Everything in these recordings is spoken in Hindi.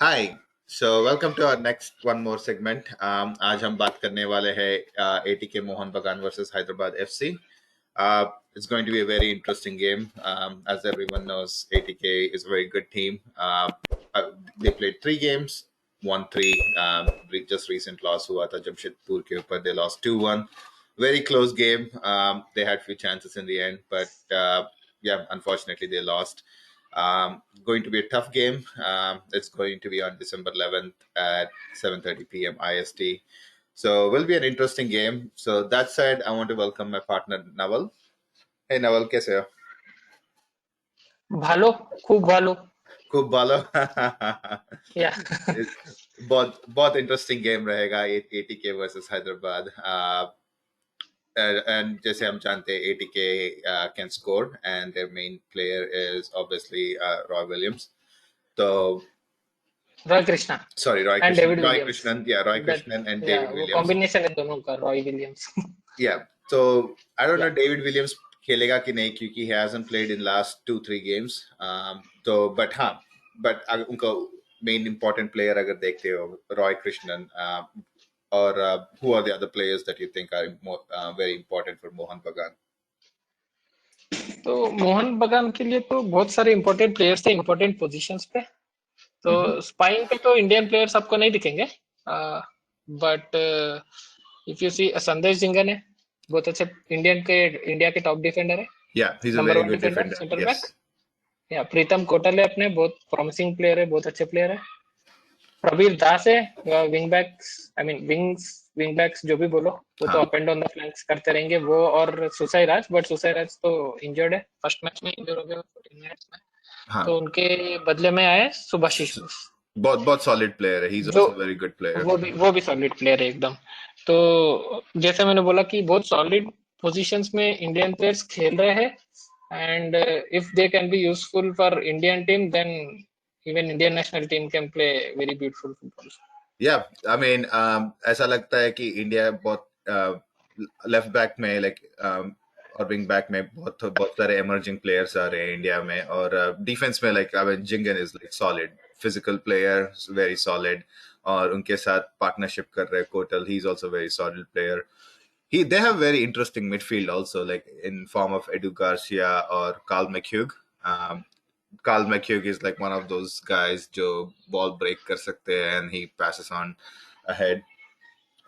Hi. So welcome to our next one more segment. आज हम बात करने वाले हैं ATK Mohan Bagan versus Hyderabad FC. It's going to be a very interesting game. As everyone knows, ATK is a very good team. They played three games, won three. Just recent loss हुआ था Jamshedpur के ऊपर. They lost 2-1. Very close game. They had few chances in the end, but yeah, unfortunately they lost. Going to be a tough game. It's going to be on December 11th at 7:30 p.m. IST. So will be an interesting game. So that said, I want to welcome my partner Naval. Hey Naval, कैसे हो? ভালো, খুব ভালো। खूब बालो. या बहुत बहुत इंटरेस्टिंग गेम रहेगा एटीके वर्सेस हैदराबाद. And जैसे हम जानते हैं ATK can score and their main player is obviously Roy Williams. So Roy Krishna sorry, Roy and Krishnan. David Roy Williams. Krishnan, yeah, Roy that Krishnan and या David वो Williams. कॉम्बिनेशन है दोनों का, Roy Williams. Yeah. So I don't या know David Williams खेलेगा कि नहीं क्योंकि he hasn't played in last 2-3 games. तो but हाँ, but अगर उनका main important player अगर देखते हो Roy Krishnan or who are the other players that you think are very important for Mohan Bagan? तो मोहन बगान के लिए तो बहुत सारे इंपॉर्टेंट प्लेयर्स थे इंपॉर्टेंट पोजीशंस पे। तो स्पाइन पे तो इंडियन प्लेयर्स आपको नहीं दिखेंगे, बट इफ यू सी संदेश जिंगन है, बहुत अच्छे इंडिया के टॉप डिफेंडर है, Yeah, he's a number very 1 good defender defender. Centre back. Yes. या प्रीतम कोटल है अपने, बहुत प्रॉमिसिंग प्लेयर है, बहुत अच्छे प्लेयर है। प्रवीर दास है, wing backs, I mean wing backs जो भी बोलो, वो तो हाँ. Up and down the flanks करते रहेंगे वो। और सुसाई राज, बट सुसाई राज तो इंजर्ड है, फर्स्ट मैच में इंजर्ड हो गया 14 मिनट्स में। हाँ. तो उनके बदले में आए सुभाशीष बोस, बहुत बहुत सॉलिड प्लेयर है. He's जो also a very good player. वो भी सॉलिड प्लेयर है एकदम। तो जैसे मैंने बोला कि बहुत सॉलिड पोजीशंस में इंडियन प्लेयर्स खेल रहे हैं, and if they can be useful for Indian team, then even Indian national team can play very beautiful football. Yeah, I mean, ऐसा लगता है कि इंडिया बहुत लेफ्ट बैक में और विंग बैक में बहुत बहुत सारे इमर्जिंग प्लेयर्स आ रहे हैं इंडिया में. और डिफेंस में I mean Jhingan is solid physical player, very solid. और उनके साथ पार्टनरशिप कर रहे हैं Kotal. He is also very solid player. They have very interesting midfield also, like in form of Edu Garcia or Carl McHugh. Um, Carl McHugh is like one of those guys जो ball break कर सकते हैं and he passes on ahead.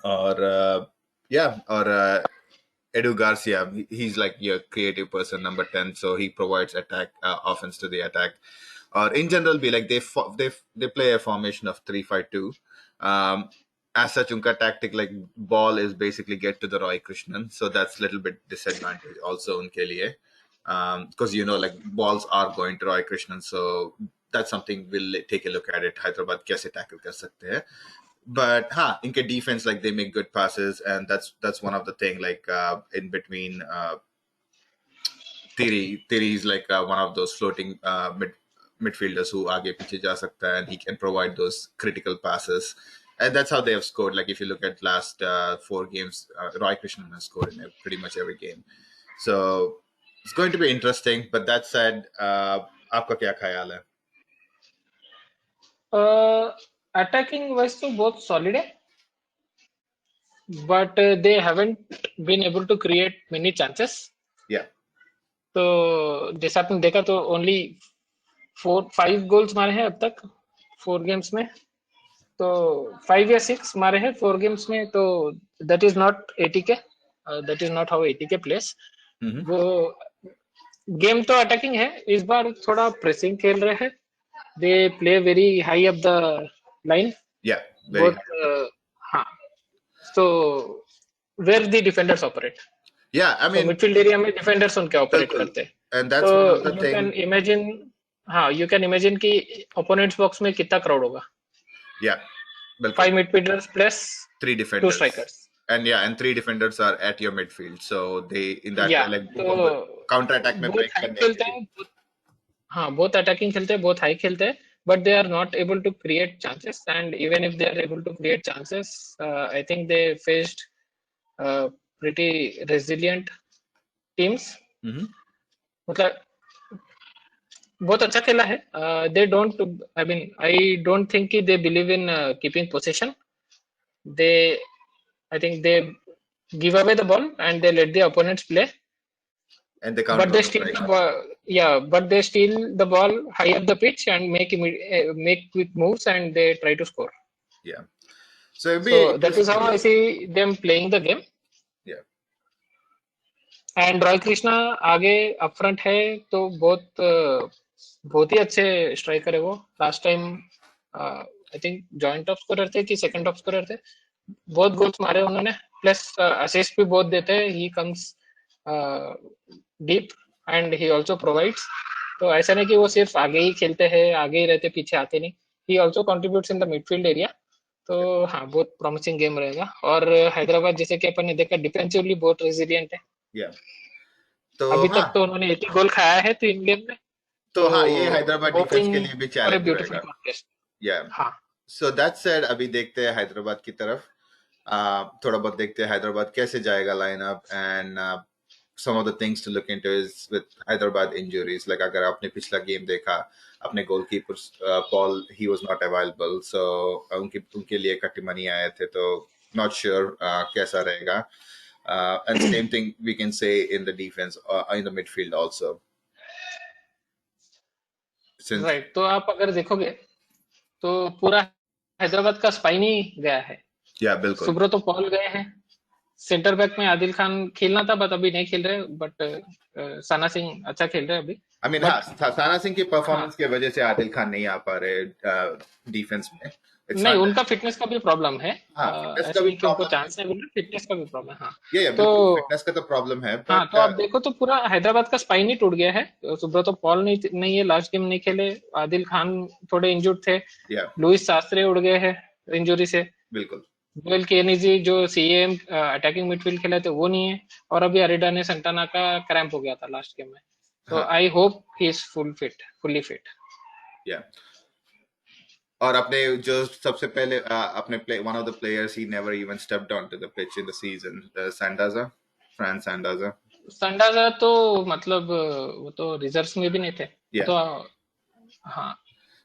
और और Edu Garcia, he's like your creative person, number 10, so he provides attack offense to the attack. Or in general, be like they play a formation of 3-5-2. As such, unka tactic like ball is basically get to the Roy Krishnan, so that's a little bit disadvantage also unke liye. Because like balls are going to Roy Krishnan, so that's something we'll take a look at it. Hyderabad kaise tackle kar sakte hai. But inka defense, like they make good passes, and that's one of the thing, like in between Tiri is like one of those floating midfielders who aage piche ja sakta hai, and he can provide those critical passes. And that's how they have scored. Like if you look at last 4 games, Roy Krishnan has scored in pretty much every game. So it's going to be interesting. But that said, आपका क्या ख्याल है? अटैकिंग वाइज तो बहुत सॉलिड है, but they haven't been able to create many chances. Yeah. तो जैसा आपने देखा तो ओनली 4-5 गोल्स मारे हैं अब तक 4 गेम्स में। तो 5 या 6 मारे हैं 4 गेम्स में। तो that is not ATK, that is not how ATK place. वो गेम तो अटैकिंग है, इस बार थोड़ा प्रेसिंग खेल रहे हैं। They play very high up the line. Yeah, very high. बहुत हाँ। So where the defenders operate, Yeah, I so mean, midfield area में defenders उनके operate बिल्कुल. करते हैं। And that's तो one of the you thing. can imagine, हाँ, you can imagine कि opponents box में कितना crowd होगा। Yeah, बिल्कुल. 5 midfielders plus 3 2 defenders. strikers. And 3 defenders are at your midfield, so they in that Yeah, way like तो counter attack में बहुत break हाई करने के खेलते लिए. हैं, हाँ, बहुत अटैकिंग खेलते हैं, बहुत हाई खेलते हैं, but they are not able to create chances. And even if they are able to create chances, I think they faced pretty resilient teams. मतलब बहुत अच्छा खेला है. They don't, I mean I don't think कि they believe in keeping position. They, I think they give away the ball and they let the opponents play, And the but counter they on the steal strike. the ball. Yeah, but they steal the ball high up the pitch and make quick moves and they try to score. Yeah. So it'll be So that is how interesting. I see them playing the game. Yeah. And Roy Krishna आगे अप फ्रंट है तो बहुत ही अच्छे स्ट्राइकर है वो. Last time I think joint top scorer थे कि सेकंड टॉप स्कोरर थे. बहुत गोल्स मारे उन्होंने, प्लस असिस्ट भी बहुत देते हैं. He comes deep and he also provides. तो ऐसा नहीं कि वो सिर्फ आगे ही खेलते हैं, आगे ही रहते, पीछे आते नहीं. ही also contributes in the midfield area. तो हाँ, बहुत प्रॉमिसिंग गेम रहेगा. और हैदराबाद जैसे कि अपन ने देखा डिफेंसिवली बहुत रेजिलियंट है. Yeah. तो अभी हाँ, तक तो उन्होंने एक ही गोल खाया है 3 गेम में. तो तो हाँ, ये हैदराबाद डिफेंस के होपिंग लिए भी फॉर ए चैलेंज ब्यूटीफुल रहेगा. कॉन्टेस्ट. या. हाँ. सो दैट सेड, अभी देखते हैं हैदराबाद की तरफ. थोड़ा बहुत देखते हैं हैदराबाद कैसे जाएगा lineup. And some of the things to look into is with Hyderabad injuries. Like अगर आपने पिछला गेम देखा, अपने goalkeeper Paul, he was not available, so उनके लिए कटिमनी आए थे, तो not sure कैसा रहेगा. And same thing we can say in the defense, in the midfield also. Since right. तो आप अगर देखोगे तो पूरा हैदराबाद का स्पाइन ही गया है. yeah, बिल्कुल. सुब्रतो पॉल गए हैं. सेंटर बैक में आदिल खान खेलना था बट अभी नहीं खेल रहे. बट सना सिंह अच्छा खेल रहे हैं अभी. I mean, हाँ, बट साना सिंह की हाँ, परफॉर्मेंस की वजह से आदिल खान नहीं आ पा रहे डिफेंस में. It's नहीं, not that. उनका फिटनेस का भी प्रॉब्लम है. हाँ, फिटनेस का ऐसा भी नहीं कि उनको प्रॉब्लम है. चांस नहीं मिल रहा, फिटनेस का भी प्रॉब्लम है. हाँ. ये तो बिल्कुल फिटनेस का तो प्रॉब्लम है, हाँ, बट तो आप देखो तो पूरा हैदराबाद का स्पाइन ही टूट गया है. सुब्रतो पॉल नहीं है, लास्ट गेम नहीं खेले. आदिल खान थोड़े इंजर्ड थे. या लुइस शास्त्री उड़ गए हैं इंजरी से. बिल्कुल. जोएल केनीजी जो सीएम अटैकिंग मिडफील्ड खेले थे वो नहीं है. और अभी अरिडाने संटाना का क्रैम्प हो गया था लास्ट गेम में. तो हाँ. I hope he is fully fit. Yeah. और अपने जो सबसे पहले अपने play one of the players, he never even stepped on to the pitch in the season, Sandaza, France Sandaza. Sandaza तो मतलब वो तो रिजर्व्स में भी नहीं थे. वो या. तो हाँ.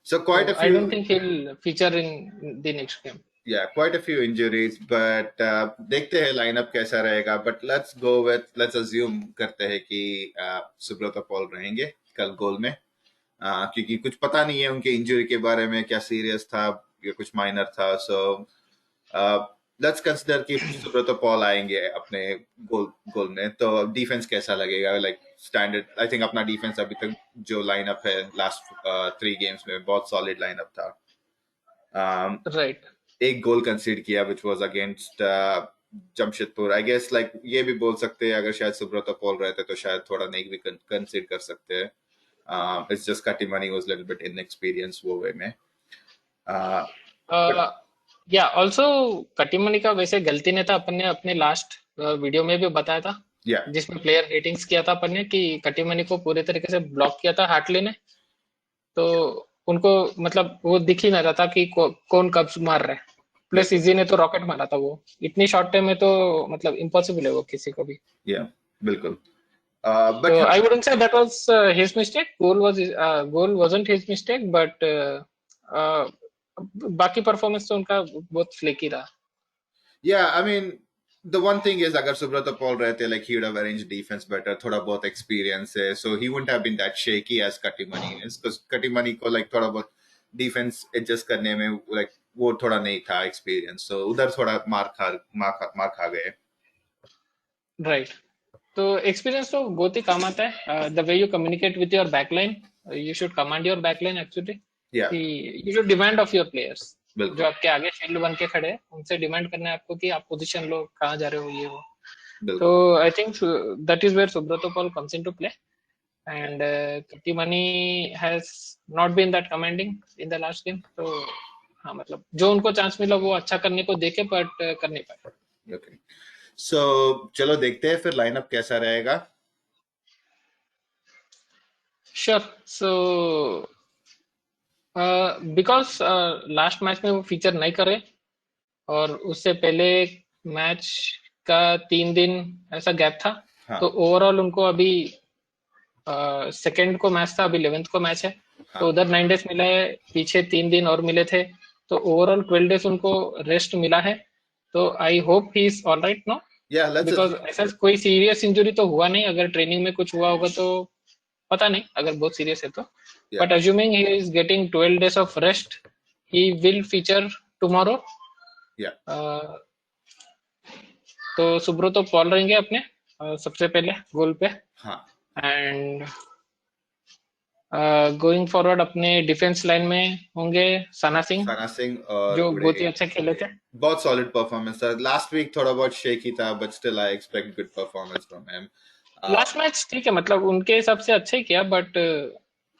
सो तो quite a I few. Don't think he will feature in the next game. Yeah, quite a few injuries, but देखते हैं लाइनअप कैसा रहेगा. But let's assume करते हैं कि सुब्रतो पॉल रहेंगे कल गोल में. क्योंकि कुछ पता नहीं है उनके इंजरी के बारे में, क्या सीरियस था या कुछ माइनर था. सो लेट्स कंसिडर कि सुब्रतो पॉल आएंगे अपने गोल में, तो डिफेंस कैसा लगेगा. लाइक स्टैंडर्ड, आई थिंक अपना डिफेंस अभी तक जो लाइनअप है लास्ट 3 गेम्स में बहुत सॉलिड लाइनअप था. राइट. एक गोल कंसीड किया which was against Jamshedpur. I guess like ये भी बोल सकते हैं अगर शायद सुब्रतो पॉल रहते तो शायद थोड़ा नहीं भी कंसीड कर सकते हैं. It's just Kattimani was little bit inexperience वो वे में. but या ऑल्सो कटिमनी का वैसे गलती नहीं था. अपन ने अपने लास्ट वीडियो में भी बताया था yeah, जिसमें प्लेयर रेटिंग्स किया था अपन ने कि कटिमनी को पूरे तरीके से ब्लॉक किया था हार्टली ने. तो उनको मतलब वो दिख ही नहीं रहा था कि कौन कब मार रहा है. प्लस इजी ने तो रॉकेट मारा था. वो इतनी शॉर्ट टाइम में तो मतलब इम्पॉसिबल है वो किसी को भी. yeah, बिल्कुल. तो But I wouldn't say that was his mistake. Goal wasn't his mistake. But बाकी परफॉर्मेंस तो उनका बहुत फ्लेकी रहा. yeah, I mean, the one thing is अगर सुब्रतो पॉल रहते, like he would have arranged defense better. थोड़ा बहुत experience है, so he wouldn't have been that shaky as Katimani is, because Katimani को like थोड़ा बहुत defense adjust करने में like वो थोड़ा नहीं था experience, so उधर थोड़ा मार खा गए. राइट. तो एक्सपीरियंस तो बहुत ही काम आता है. The way you communicate with your backline, you should command your backline actually. Yeah, you should demand of your players जो बिल्कुल. आपके आगे फील्ड बन के खड़े हैं. उनसे डिमांड करना है आपको कि आप पोजीशन लो, कहाँ जा रहे हो, ये वो. तो बिल्कुल. I think that is where Subrata Paul comes into play. And Kattimani has not been that commanding in the last game. तो हाँ, मतलब जो उनको चांस मिला वो अच्छा करने को देखे बट कर नहीं पाए. Okay. So चलो देखते हैं फिर लाइनअप कैसा रहेगा. Sure. So because last match में वो फीचर नहीं करे और उससे पहले मैच का 3 दिन ऐसा गैप था. हाँ. तो ओवरऑल उनको अभी सेकेंड को मैच था, अभी 11th को मैच है, तो हाँ उधर 9 डेज मिला है, पीछे 3 दिन और मिले थे, तो ओवरऑल 12 डेज उनको रेस्ट मिला है। तो I hope he is all right no, yeah let's because assume ऐसा कोई सीरियस इंजरी तो हुआ नहीं, अगर ट्रेनिंग में कुछ हुआ होगा तो पता नहीं, अगर बहुत सीरियस है तो। yeah but assuming he is getting 12 days of rest, he will feature tomorrow. yeah तो सुब्रतो पॉल रहेंगे अपने सबसे पहले गोल पे। हाँ एंड गोइंग फॉरवर्ड अपने डिफेंस लाइन में होंगे सना सिंह, सना सिंह और जो उड़े। बहुत ही अच्छे खेले थे। बहुत सॉलिड परफॉर्मेंस था लास्ट वीक, थोड़ा बहुत शेकी था but still I expect good performance from him. Last match ठीक है, मतलब उनके हिसाब से अच्छा ही किया, बट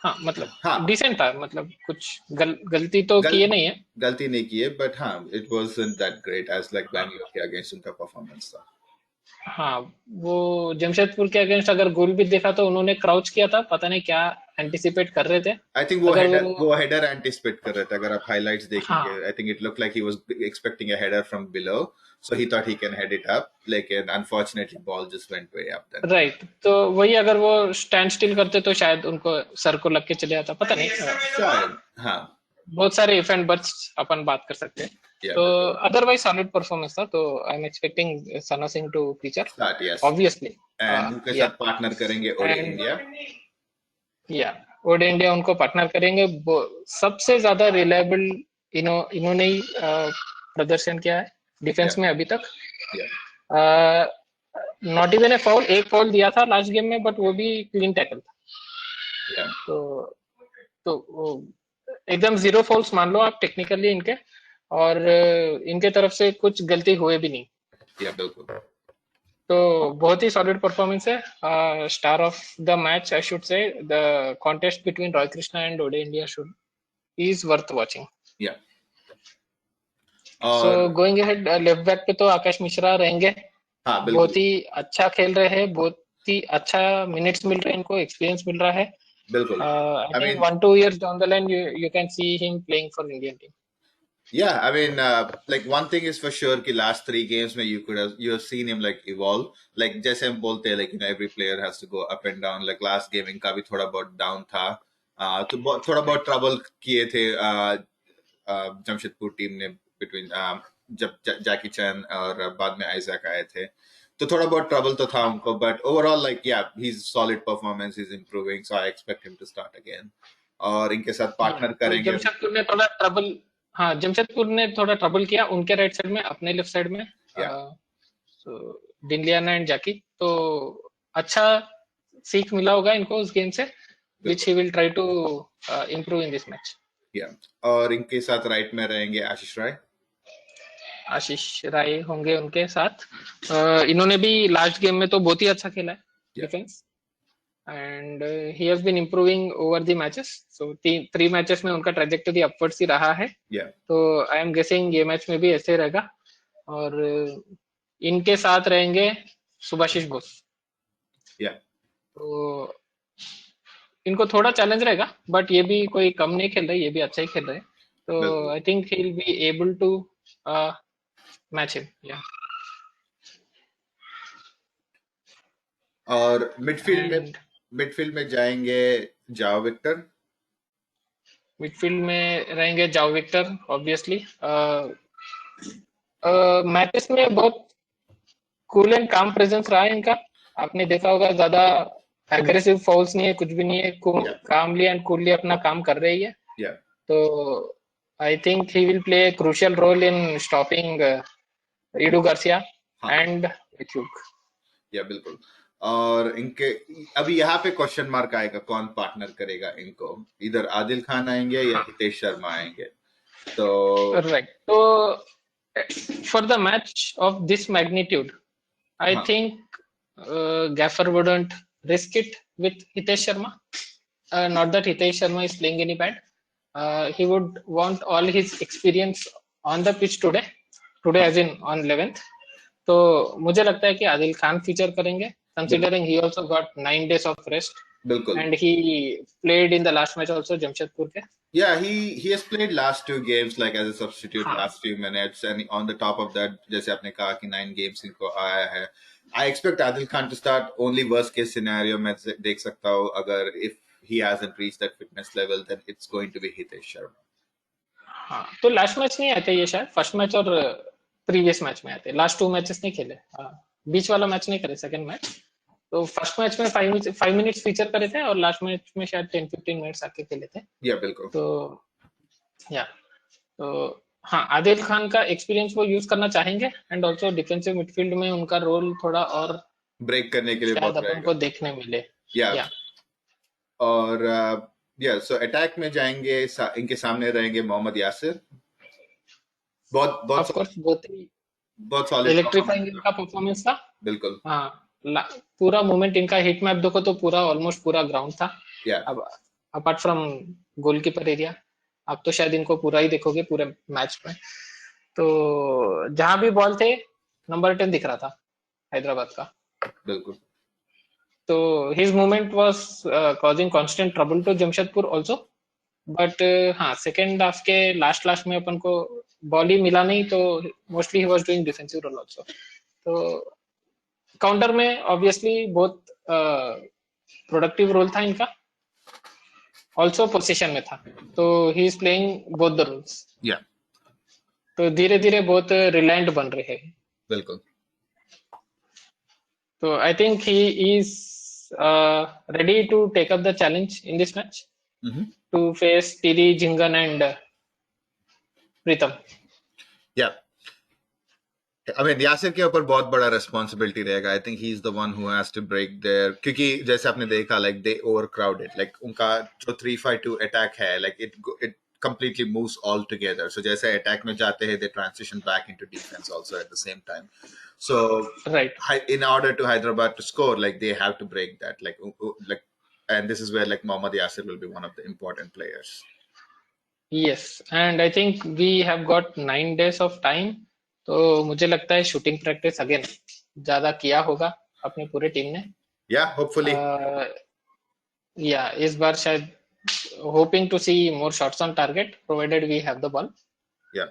हाँ मतलब हाँ डिसेंट था, मतलब कुछ गलती तो गल, किए नहीं है। गलती नहीं की है बट हाँ it wasn't that great as like Bangalore के अगेंस्ट उनका परफॉर्मेंस था। हाँ, वो जमशेदपुर के अगेंस्ट अगर गोल भी देखा तो उन्होंने क्राउच किया था, पता नहीं क्या एंटिसिपेट कर रहे थे। आई थिंक अगर वो वो हेडर एंटिसिपेट कर रहे थे, अगर आप हाइलाइट्स देखेंगे हाँ I think it look like he was expecting a header from below, so he thought he can head it up, लेकिन unfortunately ball just went way up then. Right, तो वही अगर वो स्टैंड स्टिल करते तो शायद उनको सर को लग के चले जाता, पता नहीं। शायद हाँ। बहुत सारे इफ एंड बट्स अपन बात कर सकते हैं। या तो बिल्कुल। अदरवाइज सॉलिड परफॉर्मेंस था, तो I am expecting Sana Singh to feature start yes. Obviously. And उनके या साथ पार्टनर करेंगे ओडे एंड इंडिया। या ओडे इंडिया उनको पार्टनर करेंगे। सबसे ज्यादा रिलायबल इन्होंने ही प्रदर्शन किया है या डिफेंस में अभी तक। या नॉट इवन ए फाउल, एक फाउल दिया था लास्ट गेम में, बट वो भी क्लीन टैकल था। या तो वो एकदम जीरो फॉल्स मान लो आप टेक्निकली इनके, और इनके तरफ से कुछ गलती हुए भी नहीं। या बिल्कुल। तो बहुत ही सॉलिड परफॉर्मेंस है। Star of the match I should say, the contest between Roy Krishna and Odei India should is worth watching. Yeah so और गोइंग अहेड, लेफ्ट बैक पे तो आकाश मिश्रा रहेंगे। हाँ बिल्कुल। बहुत ही अच्छा खेल रहे हैं, बहुत ही अच्छा मिनट्स मिल रहे हैं इनको, एक्सपीरियंस मिल रहा है। बिल्कुल I I think mean 1-2 years down the line you can see him playing for Indian team. yeah, I mean, like one thing is for sure कि last 3 games में you have seen him like evolve. Like जैसे हम बोलते हैं like every player has to go up and down. Like last game इनका भी थोड़ा बहुत down था। तो थोड़ा बहुत trouble किए थे जमशेदपुर टीम ने between जब जैकी चैन और बाद में आइजैक आए थे, तो थोड़ा बहुत ट्रबल तो था उनको, बट ओवरऑल लाइक या he's solid performance, he's improving, so I expect him to start again. और इनके साथ पार्टनर तो करेंगे। जमशेदपुर ने थोड़ा ट्रबल, हाँ जमशेदपुर ने थोड़ा ट्रबल किया उनके राइट साइड में, अपने लेफ्ट साइड में या डिंडियाना एंड जाकी। तो अच्छा सीख मिला होगा इनको उस गेम से, विच बिल्कुल। He will try to improve in this match. या और इनके साथ राइट में रहेंगे आशीष राय। आशीष राय होंगे उनके साथ। इन्होंने भी लास्ट गेम में तो बहुत ही अच्छा खेला है या defence, and he has been improving over the matches. So 3 matches में उनका ट्रेजेक्टरी अपवर्ड्स ही रहा है। या तो आई एम गेसिंग ये मैच में भी ऐसे रहेगा। और इनके साथ रहेंगे सुभाशीष बोस। या तो इनको थोड़ा चैलेंज रहेगा, बट ये भी कोई कम नहीं खेल रहे, ये भी अच्छा ही खेल रहे हैं। तो बिल्कुल। I think he will be able to match him. या और एंड मिडफील्ड में जाएंगे जाओ विक्टर। मिडफील्ड में रहेंगे जाओ विक्टर ऑब्वियसली। मैचेस में बहुत कूल एंड काम प्रेजेंस रहा है इनका। आपने देखा होगा, ज्यादा एग्रेसिव फाउल्स नहीं है, कुछ भी नहीं है, या कामली एंड कूलली अपना काम कर रही है। या तो I think he will play crucial role in stopping Edu Garcia हाँ एंड मिथुक। या बिल्कुल। और इनके अभी यहाँ पे क्वेश्चन मार्क आएगा कौन पार्टनर करेगा इनको, इधर आदिल खान आएंगे या हितेश शर्मा आएंगे। तो राइट, तो for the match of this magnitude I हाँ think Gaffer wouldn't risk it with Hitesh Sharma. Not that Hitesh Sharma is playing any bad. He would want all his experience on the pitch today. Today हाँ as in on 11th. तो मुझे लगता है कि आदिल खान फीचर करेंगे, बिल्कुल considering he also got 9 days of rest बिल्कुल। and he played in the last match also Jamshedpur के। Yeah, he has played last 2 games like as a substitute हाँ last few minutes, and on the top of that, जैसे आपने कहा कि 9 games इनको आया है, I expect Adil Khan to start. Only worst case scenario मैं देख सकता हूँ अगर if he hasn't reached that fitness level, then it's going to be Hitesh Sharma. हाँ, तो लास्ट मैच नहीं आते ये शायद, फर्स्ट मैच और प्रीवियस मैच में आते, लास्ट 2 मैचेस नहीं खेले। हाँ, बीच वाला मैच नहीं करे, सेकंड मैच। तो फर्स्ट मैच में 5 मिनट्स फीचर करे थे और लास्ट मैच में शायद 10-15 मिनट्स आके खेले थे। Yeah, बिल्कुल। तो या तो हाँ, आदिल खान का एक्सपीरियंस वो यूज करना चाहेंगे एंड ऑल्सो डिफेंसिव मिडफील्ड में उनका रोल थोड़ा और ब्रेक करने के लिए शायद बहुत अपन रहेगा। को देखने मिले। या या और या सो अटैक में जाएंगे, इनके सामने रहेंगे मोहम्मद यासिर। बहुत ऑफ बहुत कोर्स बहुत सॉलिड इलेक्ट्रीफाइंग परफॉर्मेंस इनका परफॉर्मेंस था। बिल्कुल। हाँ, पूरा मूवमेंट इनका, हिट मैप देखो तो पूरा ऑलमोस्ट पूरा ग्राउंड था। या अब अपार्ट फ्रॉम गोलकीपर एरिया, आप तो शायद इनको पूरा ही देखोगे पूरे मैच में। तो जहां भी बॉल थे, नंबर 10 दिख रहा था हैदराबाद का। बिल्कुल। तो his movement was causing constant trouble to Jamshedpur also. But हाँ, सेकेंड हाफ के लास्ट लास्ट में अपन को बॉल ही मिला नहीं, तो mostly he was doing defensive role also. तो काउंटर में ऑब्वियसली बहुत प्रोडक्टिव रोल था इनका, ऑल्सो पोजीशन में था। तो he is playing both the roles. या तो धीरे धीरे बहुत रिलायंट बन रहे हैं। बिल्कुल। तो I think he is ready to take up the challenge in this match to face Tiri, Jhingan and Pritam. Yeah I mean, Yasir के ऊपर बहुत बड़ा रिस्पॉन्सिबिलिटी रहेगा। I think he is the one who has to break there, क्योंकि जैसे आपने देखा like they overcrowded, like उनका जो 3-5-2 अटैक है, like it completely moves all together. So जैसे अटैक में जाते हैं, they transition back into defense also at the same time. So right, in order to Hyderabad to score, like they have to break that, like, and this is where like Mohammad Yasir will be one of the important players. Yes, and I think we have got 9 days of time. तो मुझे लगता है शूटिंग प्रैक्टिस अगेन ज्यादा किया होगा अपनी पूरी टीम ने। Yeah, hopefully. या इस बार शायद hoping to see more shots on target provided we have the ball Yeah,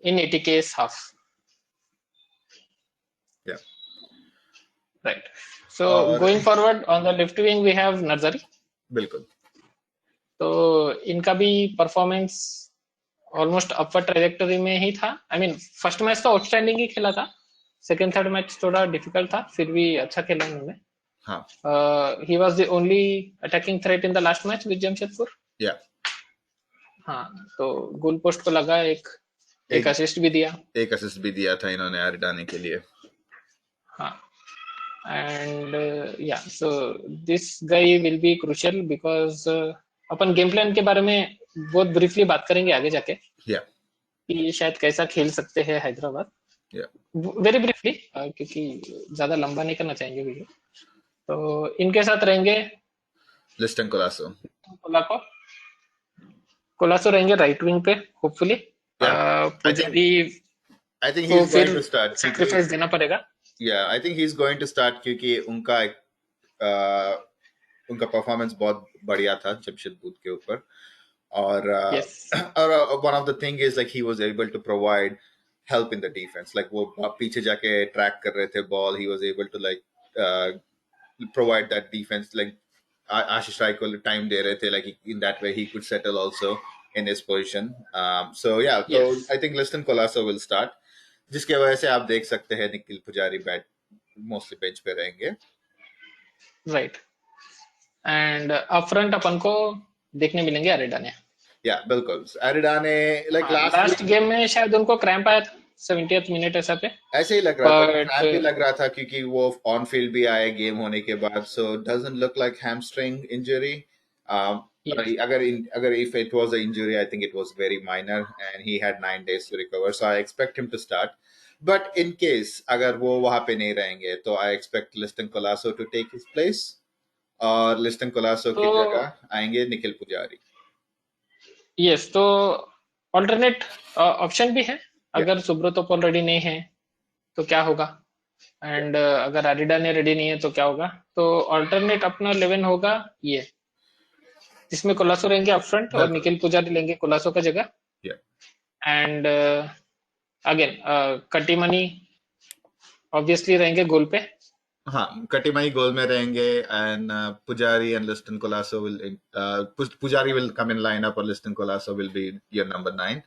in 80K's half. yeah. Right. So और going forward on the left wing we have Narzari. बिल्कुल। तो इनका भी परफॉर्मेंस ऑलमोस्ट अपवर्ड ट्रैजेक्टरी में ही था। आई मीन फर्स्ट मैच तो आउटस्टैंडिंग ही खेला था, सेकंड थर्ड मैच थोड़ा डिफिकल्ट था, फिर भी अच्छा खेला इन्होंने। हाँ। He was the only attacking threat in the last match with Jamshedpur. या हाँ, तो गोल पोस्ट को लगा, एक असिस्ट भी दिया। एक असिस्ट भी दिया था इन्होंने अरिडाने के लिए। हाँ, and yeah, so this guy will be crucial because upon game plan के बारे में बहुत ब्रीफली बात करेंगे आगे जाके या कि शायद कैसा खेल सकते हैं हैदराबाद, या वेरी ब्रीफली, क्योंकि ज्यादा लंबा नहीं करना चाहेंगे वीडियो। तो इनके साथ रहेंगे लिस्टन कोलासो। कोलाको कोलासो रहेंगे राइट विंग पे होपफुली। Yeah, पुजारी I think को he's going फिर to start. सैक्रिफाइस देना पड़ेगा। Yeah, I think he's going to start क्योंकि उनका परफॉर्मेंस बहुत बढ़िया था जमशेदपुर के ऊपर। और Yes. और one of the thing is like he was able to provide help in the defense. Like वो पीछे जाके ट्रैक कर रहे थे ball, he was able to like provide that defense. Like आशीष राय को टाइम दे रहे थे, like in that way he could settle also in his position. So yeah, so Yes. I think Liston Colasso will start, जिसके वजह से आप देख सकते हैं निखिल पुजारी बैट मोस्टली बेंच पे रहेंगे। राइट, एंड अप फ्रंट अपन को देखने मिलेंगे अरिडाने। या बिल्कुल, अरिडाने लाइक लास्ट गेम में शायद उनको क्रैम्प आया था 70th मिनट ऐसा पे, ऐसे ही लग रहा था, But- क्रैम्प भी लग रहा था क्योंकि वो ऑन फील्ड भी आए गेम होने के बाद। सो doesn't look like hamstring injury. Yes. अगर if it was an injury, I think it was very minor and he had 9 days to recover. So I expect him to start. But in case अगर वो वहां पे नहीं रहेंगे तो I expect Liston Colasso to take his place, और लिस्टन कोलासो की तो- जगह आएंगे निखिल पुजारी। यस, तो ऑल्टरनेट ऑप्शन भी है। अगर सुब्रतो रेडी नहीं है तो क्या होगा, एंड अगर अरिडाने रेडी नहीं है तो क्या होगा। तो ऑल्टरनेट अपना 11 होगा ये, जिसमें कोलासो रहेंगे अप फ्रंट और निखिल पुजारी लेंगे कोलासो का जगह। एंड अगेन कटिमनी ऑब्वियसली रहेंगे गोल पे, हाँ, कटिमाई गोल में रहेंगे, and Pujari and Liston Colaco will, Pujari will come in lineup और Liston Colaco will be your number 9.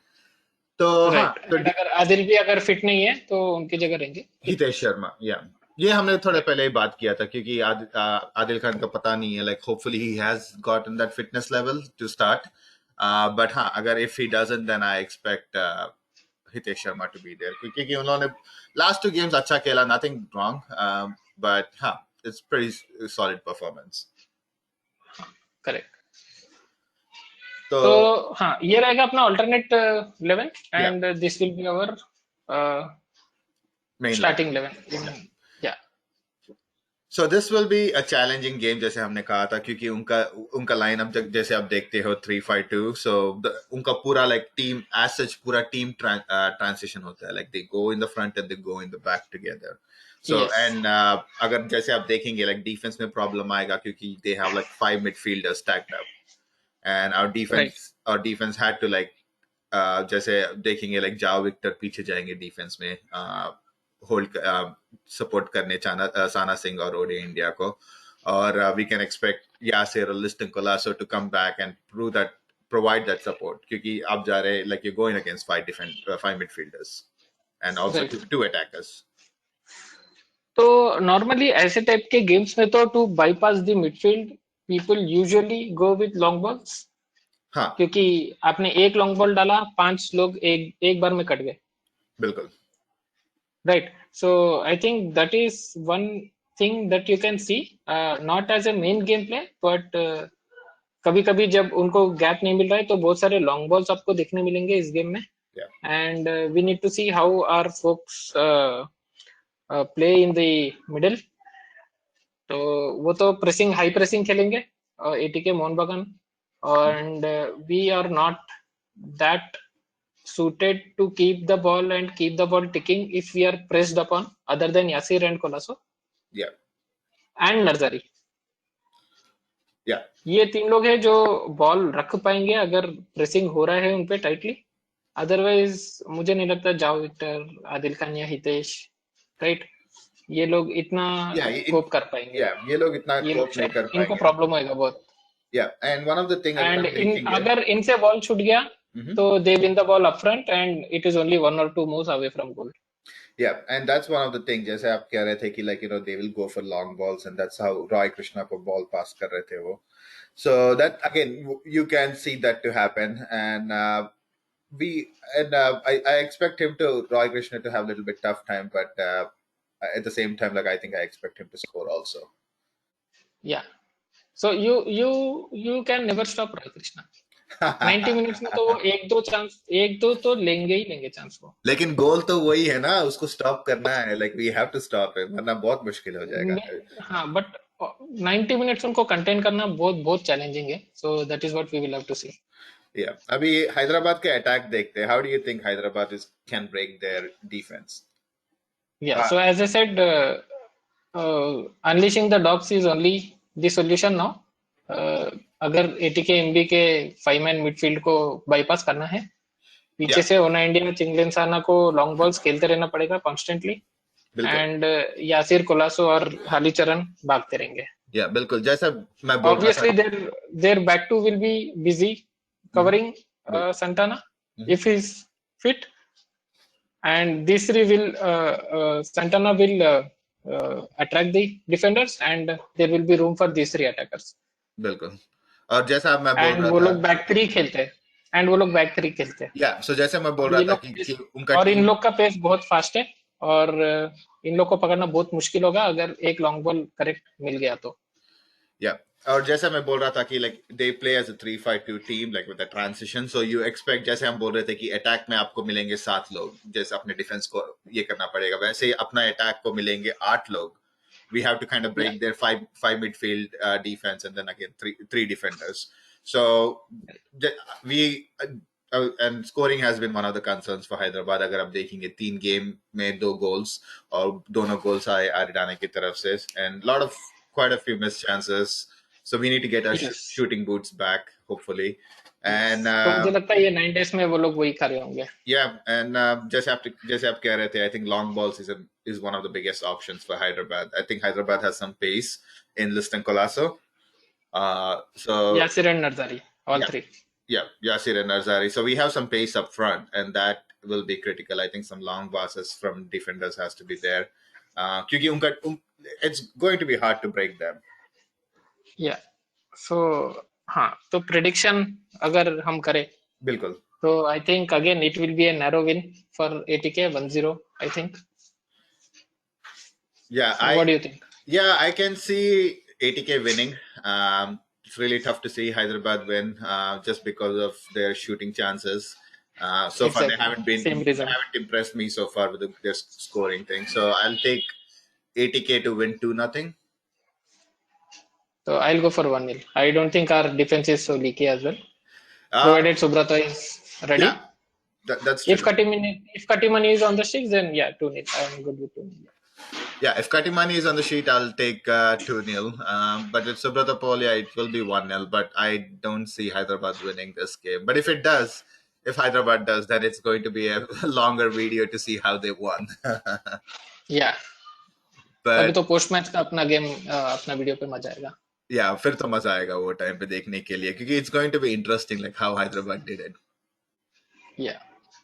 तो हाँ, राइट, तो एंड अगर आदिल भी अगर फिट नहीं है तो उनकी जगह रहेंगे हितेश हितेश। शर्मा, या ये हमने थोड़े राइट, पहले ही बात किया था, क्योंकि आदिल खान का पता नहीं है, like hopefully he has gotten that fitness level to start. But हाँ, अगर if he doesn't then I expect Hitesh Sharma to be there, क्योंकि उन्होंने लास्ट 2 गेम्स अच्छा खेला, नथिंग रॉन्ग, बट हाँ, it's pretty solid performance. Correct. तो तो हाँ, ये रहेगा अपना अल्टरनेट 11 या and this will be our main starting line. 11 या। So this will be a challenging game, जैसे हमने कहा था, क्योंकि उनका उनका लाइनअप जैसे आप देखते हो 3-5-2. सो उनका पूरा लाइक टीम एज सच, पूरा टीम ट्रांसिशन होता है, like they go in the front and they go in the back together. So yes, and अगर जैसे आप देखेंगे, लाइक डिफेंस में प्रॉब्लम आएगा, क्योंकि they have like 5 midfielders stacked up, and right, our defence had to like, जैसे देखेंगे लाइक जाओ विक्टर पीछे जाएंगे डिफेंस में, होल्ड सपोर्ट करने साना सिंह और ओडी इंडिया को, और वी कैन एक्सपेक्ट यासिर और Liston Colaco to come back and provide that support, क्योंकि आप जा रहे like you going against 5 midfielders and also right. Two attackers. तो नॉर्मली ऐसे टाइप के गेम्स में तो to bypass the midfield people usually go with long balls, हाँ, क्योंकि आपने एक लॉन्ग बॉल डाला, 5 लोग एक एक बार में कट गए। बिल्कुल. Right, so I think that is one thing that you can see, not as a main game play, but कभी कभी जब उनको गैप नहीं मिल रहा है तो बहुत सारे लॉन्ग बॉल्स आपको देखने मिलेंगे इस गेम में, या and we need to see how are folks play in the middle. तो वो तो प्रेसिंग, हाई प्रेसिंग खेलेंगे ATK Mohun Bagan, and we are not that suited to keep the ball and keep the ball ticking if we are pressed upon, other than Yasir and Colasso या and Narzari. या ये 3 लोग हैं जो बॉल रख पाएंगे अगर प्रेसिंग हो रहा है उनपे टाइटली। अदरवाइज मुझे नहीं लगता जाओ विक्टर, आदिल खान या हितेश, राइट, ये लोग इतना या कोप कर पाएंगे। ये लोग इतना ये लोग कोप नहीं कर शायद, इनको पाएंगे. प्रॉब्लम होएगा बहुत। या and one of the thing अगर एंड आप इन देखेंगे. अगर इनसे बॉल छूट गया Mhm. तो they win the ball up front end it is only 1 or 2 moves away from goal. Yeah, and that's one of the things. जैसे आप कह रहे थे कि like they will go for long balls, and that's how Roy Krishna को ball pass कर रहे थे वो. So that again, you can see that to happen, and we I expect him to Roy Krishna to have a little bit tough time, but at the same time, like I think I expect him to score also. Yeah, so you can never stop Roy Krishna. 90 minutes में तो वो एक दो चांस, एक दो तो लेंगे ही लेंगे चांस वो। लेकिन गोल तो वही है ना, उसको स्टॉप करना है, like we have to stop है, वरना बहुत मुश्किल हो जाएगा. हाँ, बट 90 मिनट्स उनको कंटेन करना बहुत बहुत चैलेंजिंग है, so that is what we will have to see. Yeah अभी हैदराबाद के अटैक देखते हैं. How do you think Hyderabad is can break their defence? Yeah, so as I said, unleashing the dogs is only the solution now. अगर एटीके एमबी के 5 मैन मिडफील्ड को बाईपास करना है, या पीछे से ओना इंडिया में चिंगलेनसाना को लॉन्ग बॉल्स खेलते रहना पड़ेगा कॉन्स्टेंटली, बिल्कुल. एंड यासिर कोलासो और हालीचरण भागते रहेंगे। या बिल्कुल, जैसा मैं बोल रहा था. Obviously, their back two will be busy hmm, covering बिल्कुल. Santana hmm, if he's fit, and these three will Santana will attract the defenders, and there will be room for these three attackers. बिल्कुल. और जैसा मैं बोल And रहा वो था. लोग बैक थ्री खेलते हैं, and वो लोग बैक थ्री खेलते हैं। या सो जैसे मैं बोल और रहा ये था लोग कि उनका और इन टीम. लोग का पेस बहुत फास्ट है, और इन लोग को पकड़ना बहुत मुश्किल होगा अगर एक लॉन्ग बॉल करेक्ट मिल गया तो। या और जैसा मैं बोल रहा था कि like they play as a 3-5-2 team, like with the transition. So you expect, जैसे हम बोल रहे थे कि अटैक में आपको मिलेंगे 7 लोग, जैसे अपने डिफेंस को ये करना पड़ेगा, वैसे ही अपना अटैक को मिलेंगे 8 लोग. We have to kind of या, break their five midfield defense, and then again three defenders. So we and scoring has been one of the concerns for Hyderabad. अगर आप देखेंगे 3 गेम में 2 goals, और दोनों goals आए आरिडाना की तरफ से, and lot of quite a few missed chances. So we need to get our yes, shooting boots back, hopefully. And तो मुझे लगता है ये 9 days में वो लोग वही कर रहे होंगे. yeah, and जैसे आप कह रहे थे, I think long balls is one of the biggest options for Hyderabad. I think Hyderabad has some pace in Liston Colasso. So Yasir and Narzari, all yeah, three. yeah, Yasir and Nazari. So we have some pace up front, and that will be critical. I think some long passes from defenders has to be there. क्योंकि it's going to be hard to break them. Yeah. So हाँ, तो prediction अगर हम करें बिल्कुल. तो I think again it will be a narrow win for ATK 1-0. I think. Yeah, So what do you think? I can see ATK winning. It's really tough to see Hyderabad win just because of their shooting chances. So far, they Exactly. Same they reason. haven't impressed me so far with their scoring thing. So I'll take ATK to win 2-0. So I'll go for 1-0. I don't think our defense is so leaky as well. Uh, Provided Subrata is ready. yeah, that's true. If Katimani is on the sticks, then yeah, 2-0. I'm good with 2-0. Yeah, if Katimani is on the sheet, I'll take 2-0. But with Subrata Polya, it will be 1-0. But I don't see Hyderabad winning this game. But if Hyderabad does, then it's going to be a longer video to see how they won. Yeah. अभी But तो पोस्ट मैच का अपना गेम अपना वीडियो पे मजा आएगा. yeah, फिर तो मजा आएगा वो टाइम पे देखने के लिए क्योंकि it's going to be interesting like how Hyderabad did it. Yeah.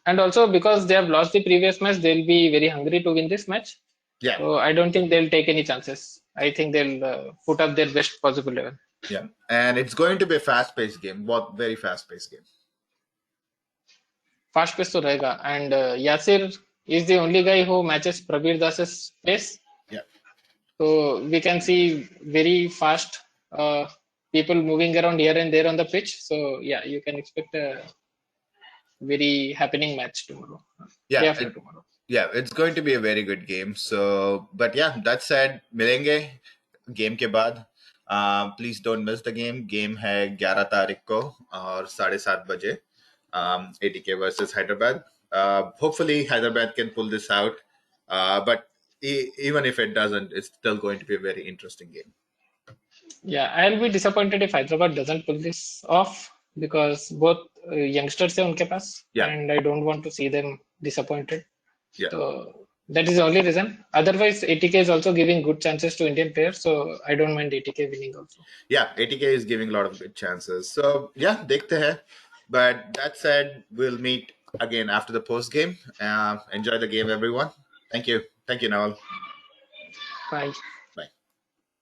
And also because they have lost the previous match, they'll be very hungry to win this match. Yeah. So I don't think they'll take any chances. I think they'll put up their best possible level. Yeah. And it's going to be a fast-paced game. What very fast-paced game. Fast pace तो रहेगा. And Yasir is the only guy who matches Prabir Das's pace. Yeah. So we can see very fast people moving around here and there on the pitch. So yeah, you can expect a very happening match tomorrow. Yeah. Day after tomorrow. Yeah, it's going to be a very good game. So, but yeah, that said, मिलेंगे game के बाद. Please don't miss the game. Game है 11 तारीख को और 7:30 बजे. ATK versus Hyderabad. Hopefully, Hyderabad can pull this out. But even if it doesn't, it's still going to be a very interesting game. Yeah, I'll be disappointed if Hyderabad doesn't pull this off because both youngsters है उनके पास. Yeah. And I don't want to see them disappointed. Yeah. So that is the only reason. Otherwise, ATK is also giving good chances to Indian players, so I don't mind ATK winning also. Yeah, ATK is giving a lot of good chances. So yeah, देखते हैं. But that said, we'll meet again after the post game. Enjoy the game, everyone. Thank you, Nawal. Bye.